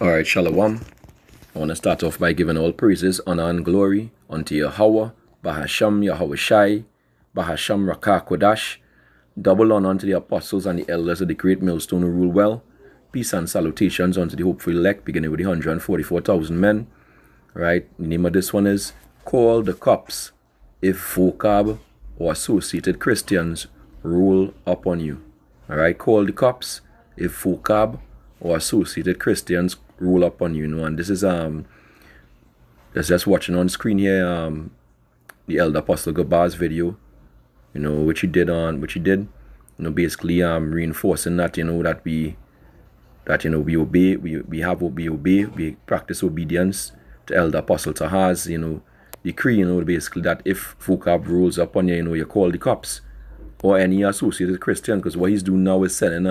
Alright, Shalom. I want to start off by giving all praises, honor, and glory unto Yahweh, Bahasham Yahweh Shai, Bahasham Rakah Kodash. Double honor unto the apostles and the elders of the great millstone who rule well. Peace and salutations unto the hopeful elect, beginning with the 144,000 men. Right, the name of this one is Call the Cops if Vocab or associated Christians rule upon you. Alright, call the cops if Vocab or associated Christians rule upon you. And this is just watching on screen here the Elder Apostle Gabar's video, which he did, basically reinforcing that we obey, we practice obedience to Elder Apostle Taha's decree, basically that if Vocab rules upon you, you call the cops or any associated Christian, because what he's doing now is sending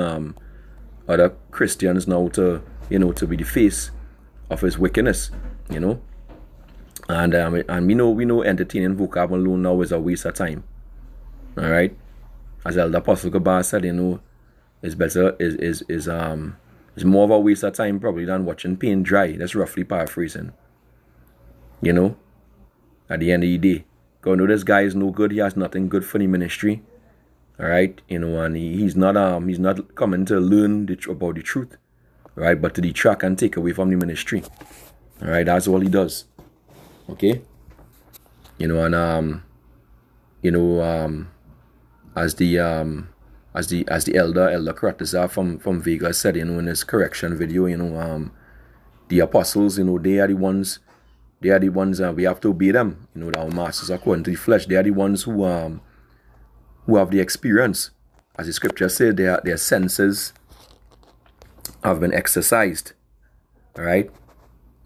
other Christians now to be the face of his wickedness, and we know entertaining Vocab alone now is a waste of time. All right, as Elder Apostle Gabar said, it's better is more of a waste of time probably than watching paint dry. That's roughly paraphrasing. At the end of the day, because this guy is no good. He has nothing good for the ministry. All right, and he's not coming to learn about the truth, right? But to detract and take away from the ministry. All right, that's all he does. Okay, as the elder Karatazar from Vegas said, in his correction video, the apostles, they are the ones we have to obey them. Our masters according to the flesh. They are the ones who have the experience. As the scripture says, their senses have been exercised. All right,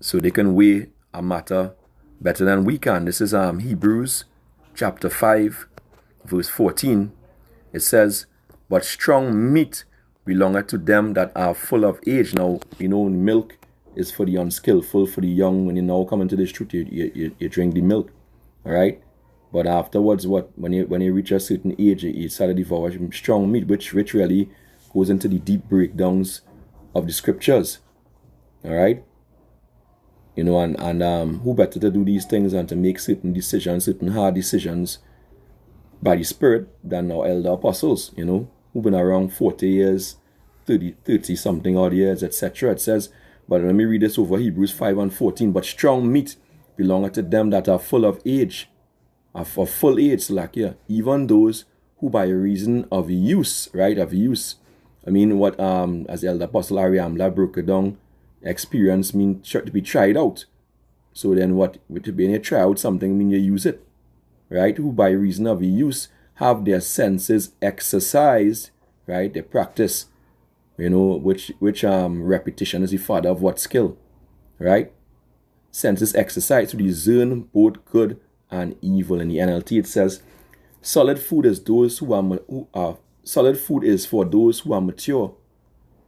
so they can weigh a matter better than we can. This is Hebrews chapter 5 verse 14. It says, but strong meat belongeth to them that are full of age. Now, milk is for the unskillful, for the young. When you now come into this truth, you drink the milk. All right, but afterwards, when you reach a certain age, you start to devour strong meat, which really goes into the deep breakdowns of the scriptures. All right, and who better to do these things and to make certain decisions, certain hard decisions by the Spirit than our elder apostles, who've been around 40 years, 30 something odd years, etc. It says, but let me read this over, Hebrews 5 and 14. But strong meat belongeth to them that are full of age, of full age, even those who by reason of use, right, what as Elder Apostle Ariamla broke it down, experience mean to be tried out. So then what, to be in a try out something mean you use it, right? Who by reason of use have their senses exercised, right? They practice, which repetition is the father of what skill, right? Senses exercised to discern both good and evil. In the NLT it says, solid food is for those who are mature,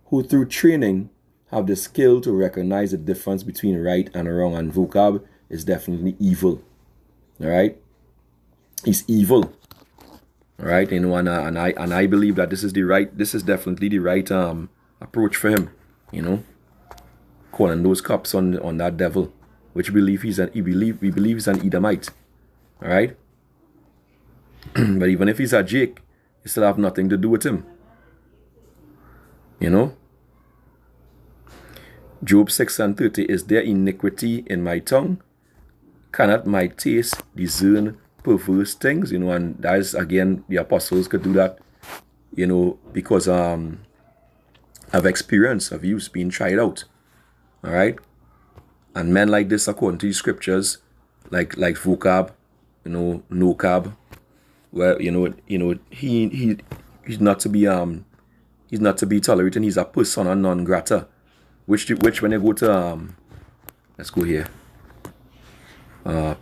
who through training have the skill to recognize the difference between right and wrong. And Vocab is definitely evil. All right, he's evil. All right, and I believe that this is definitely the right approach for him. Calling those cops on that devil, which we believe he's an Edomite. All right, but even if he's a Jake, you still have nothing to do with him. Job 6 and 30, is there iniquity in my tongue? Cannot my taste discern perverse things? And that is, again, the apostles could do that, because of experience, of use, being tried out. All right? And men like this, according to the scriptures, like Vocab, Nocab, where, he's not to be tolerated. He's a persona non grata. Which when you go to let's go here.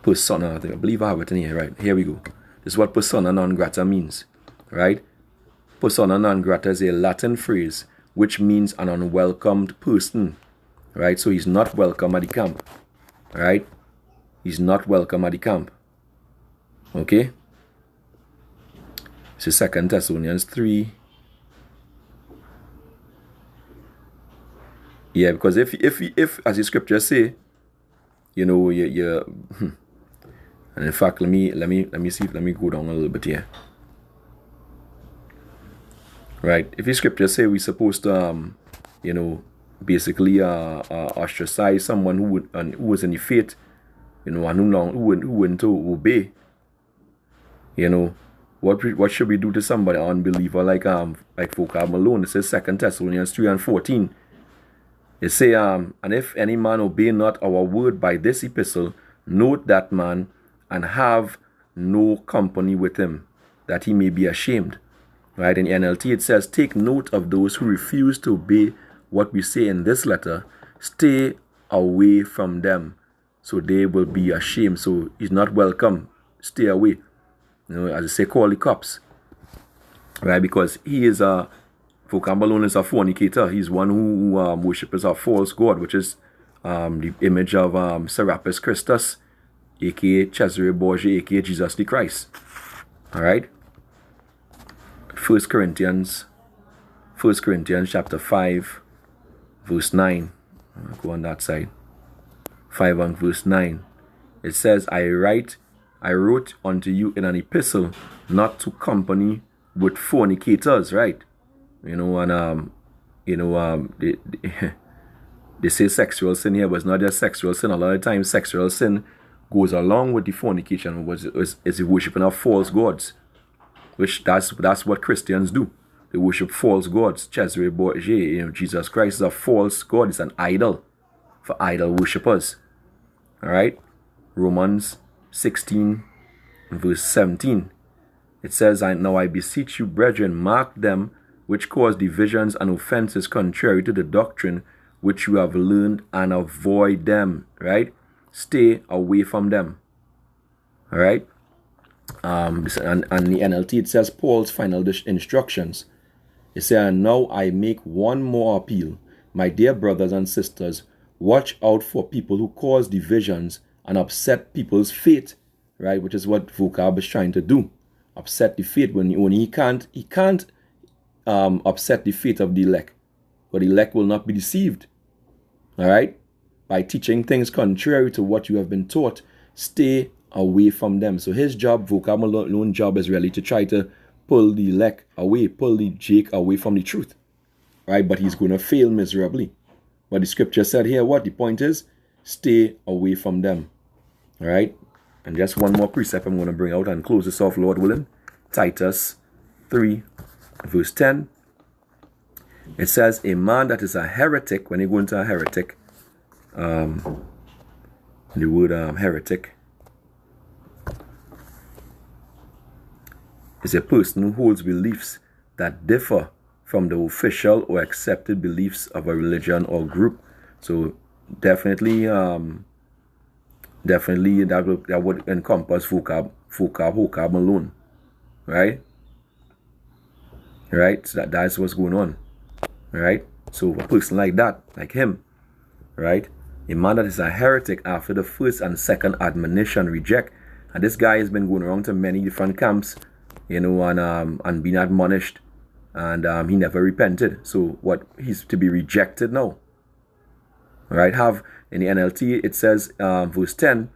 Persona, I believe I have it in here, right? Here we go. This is what persona non grata means, right? Persona non grata is a Latin phrase which means an unwelcomed person, right? So he's not welcome at the camp, right? He's not welcome at the camp. Okay? This is 2 Thessalonians 3. Yeah, because if as the scriptures say, you know, you and in fact, let me see, let me go down a little bit here. Right, if the scriptures say we're supposed to you know, basically ostracize someone who was in the faith, you know, and who wouldn't to obey, you know, what should we do to somebody, an unbeliever like Vocab Malone? It says 2 Thessalonians 3:14. It say and if any man obey not our word by this epistle, note that man, and have no company with him, that he may be ashamed. Right, in NLT it says, take note of those who refuse to obey what we say in this letter. Stay away from them, so they will be ashamed. So he's not welcome. Stay away. You know, as I say, call the cops. Right, because he is Vocab Malone is a fornicator. He's one who worships a false god, which is the image of Serapis Christus, aka Cesare Borgia, aka Jesus the Christ. Alright. 1 Corinthians chapter 5 verse 9. I'll go on that side. 5 and verse 9. It says, I wrote unto you in an epistle not to company with fornicators, right? You know, and they say sexual sin here, but it's not just sexual sin. A lot of times sexual sin goes along with the fornication, which is the worshiping of false gods. Which that's what Christians do. They worship false gods. Cesare Borgia, you know, Jesus Christ is a false god. It's an idol for idol worshippers. Alright? Romans 16 verse 17. It says, now I beseech you, brethren, mark them which cause divisions and offenses contrary to the doctrine which you have learned, and avoid them. Right? Stay away from them. Alright? And the NLT it says Paul's final instructions. It says, now I make one more appeal. My dear brothers and sisters, watch out for people who cause divisions and upset people's faith, right? Which is what Vocab is trying to do. Upset the faith when he can't upset the faith of the elect. But the elect will not be deceived. Alright? By teaching things contrary to what you have been taught, stay away from them. So his job, Vocab Malone job, is really to try to pull the elect away, pull the Jake away from the truth. Right? But he's going to fail miserably. But the scripture said here, what? The point is, stay away from them. Alright? And just one more precept I'm going to bring out and close this off, Lord willing. Titus 3 verse 10. It says, a man that is a heretic, when you go into a heretic, the word heretic is a person who holds beliefs that differ from the official or accepted beliefs of a religion or group. So definitely that would encompass Vocab Malone. Right? Right? So that's what's going on. Right? So a person like that, like him, right? A man that is a heretic after the first and second admonition reject. And this guy has been going around to many different camps, you know, and being admonished, and he never repented. So what, he's to be rejected now. Right? Have in the NLT it says verse 10,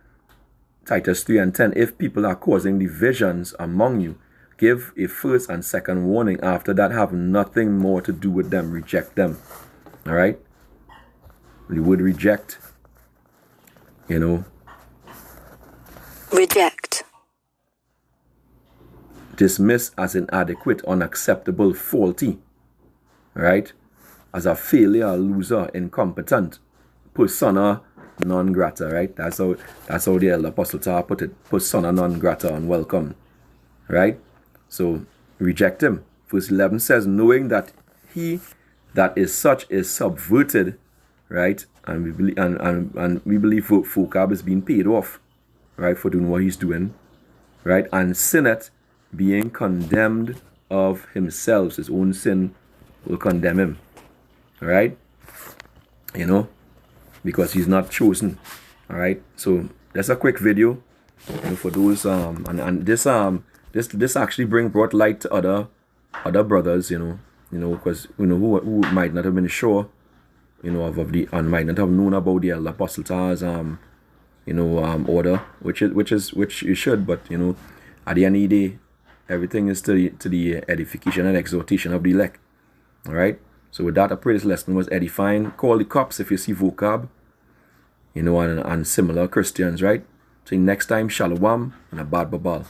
Titus 3 and 10, if people are causing divisions among you, give a first and second warning. After that, have nothing more to do with them. Reject them. Alright? The word reject, you know. Reject. Dismiss as inadequate, unacceptable, faulty. Right? As a failure, loser, incompetent, persona non grata. Right? That's how the elder apostle Tar put it. Persona non grata, unwelcome. Right? So reject him. Verse 11 says, knowing that he that is such is subverted, right? And we believe and we believe Vocab is being paid off, right, for doing what he's doing, right? And sinneth, being condemned of himself. His own sin will condemn him. Alright? You know? Because he's not chosen. Alright? So that's a quick video, you know, for those and this actually brought light to other brothers, you know, because who might not have been sure you know, of the, and might not have known about the elder apostles, you know, order, which you should, but, you know, at the end of the day, everything is to the edification and exhortation of the elect. All right. So with that, I pray this lesson was edifying. Call the cops if you see vocab, you know, and similar Christians, right? So next time, shalom and a bad babal.